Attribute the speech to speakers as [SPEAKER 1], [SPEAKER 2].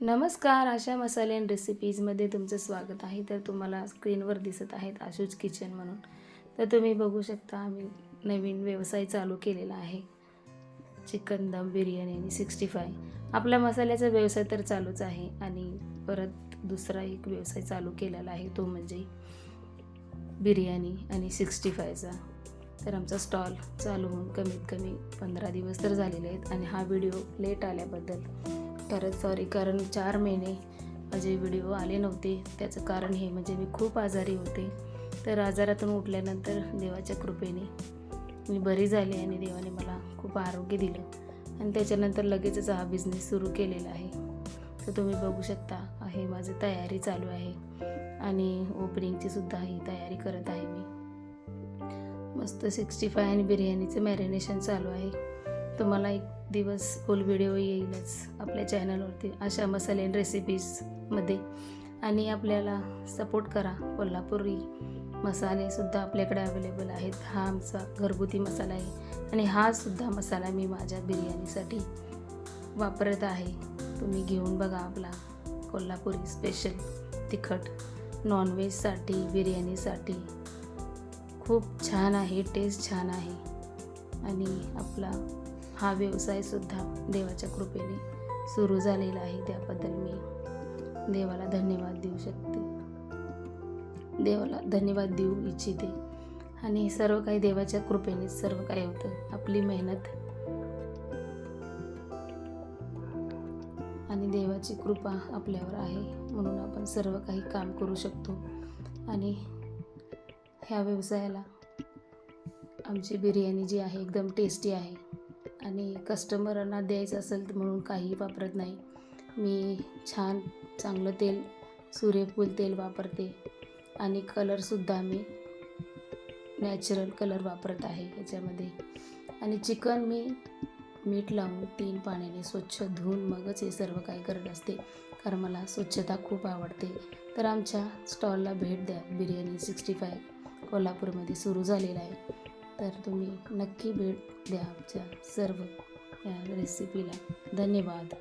[SPEAKER 1] नमस्कार, आशा मसाले अँड रेसिपीजमध्ये तुमचं स्वागत आहे. तर तुम्हाला स्क्रीनवर दिसत आहेत आशूज किचन म्हणून. तर तुम्ही बघू शकता आम्ही नवीन व्यवसाय चालू केलेला आहे. चिकन दम बिर्याणी आणि 65. आपला मसाल्याचा व्यवसाय तर चालूच आहे आणि परत दुसरा एक व्यवसाय चालू केलेला आहे, तो म्हणजे बिर्याणी आणि 65चा. तर आमचा स्टॉल चालू होऊन कमीत कमी 15 दिवस तर झालेले आहेत आणि हा व्हिडिओ लेट आल्याबद्दल खरंच सॉरी. कारण 4 महिने माझे व्हिडिओ आले नव्हते. त्याचं कारण हे म्हणजे मी खूप आजारी होते. तर आजारातून उठल्यानंतर देवाच्या कृपेने मी बरी झाली आणि देवाने मला खूप आरोग्य दिलं आणि त्याच्यानंतर लगेचच हा बिझनेस सुरू केलेला आहे. तर तुम्ही बघू शकता आहे माझी तयारी चालू आहे आणि ओपनिंगची सुद्धा ही तयारी करत आहे मी. मस्त 65 आणि बिर्याणीचं मॅरिनेशन चालू आहे. तुम्हाला एक दिवस फुल व्हिडिओ येईलच आपल्या चॅनलवरती आशा मसाले अँड रेसिपीजमध्ये. आणि आपल्याला सपोर्ट करा. कोल्हापुरी मसालेसुद्धा आपल्याकडे अवेलेबल आहेत. हा आमचा घरगुती मसाला आहे आणि हा सुद्धा मसाला मी माझ्या बिर्याणीसाठी वापरत आहे. तुम्ही घेऊन बघा आपला कोल्हापुरी स्पेशल तिखट नॉनव्हेजसाठी बिर्याणीसाठी खूप छान आहे, टेस्ट छान आहे. आणि आपला हा व्यवसायसुद्धा देवाच्या कृपेने सुरू झालेला आहे. त्याबद्दल मी देवाला धन्यवाद देऊ शकते, देवाला धन्यवाद देऊ इच्छिते. आणि सर्व काही देवाच्या कृपेने सर्व काही होतं. आपली मेहनत आणि देवाची कृपा आपल्यावर आहे म्हणून आपण सर्व काही काम करू शकतो. आणि ह्या व्यवसायाला आमची बिर्याणी जी आहे एकदम टेस्टी आहे आणि कस्टमरांना द्यायचं असेल तर म्हणून काही वापरत नाही. मी छान चांगलं तेल, सूर्यफूल तेल वापरते आणि कलरसुद्धा मी नॅचरल कलर वापरत आहे याच्यामध्ये. आणि चिकन मी मीठ लावून 3 पाण्याने स्वच्छ धुवून मगच हे सर्व काही करत असते, कारण मला स्वच्छता खूप आवडते. तर आमच्या स्टॉलला भेट द्या. बिर्याणी 65 कोल्हापूरमध्ये सुरू झालेला आहे. तर तुम्ही नक्की भेट द्या आमच्या सर्व या रेसिपीला. धन्यवाद.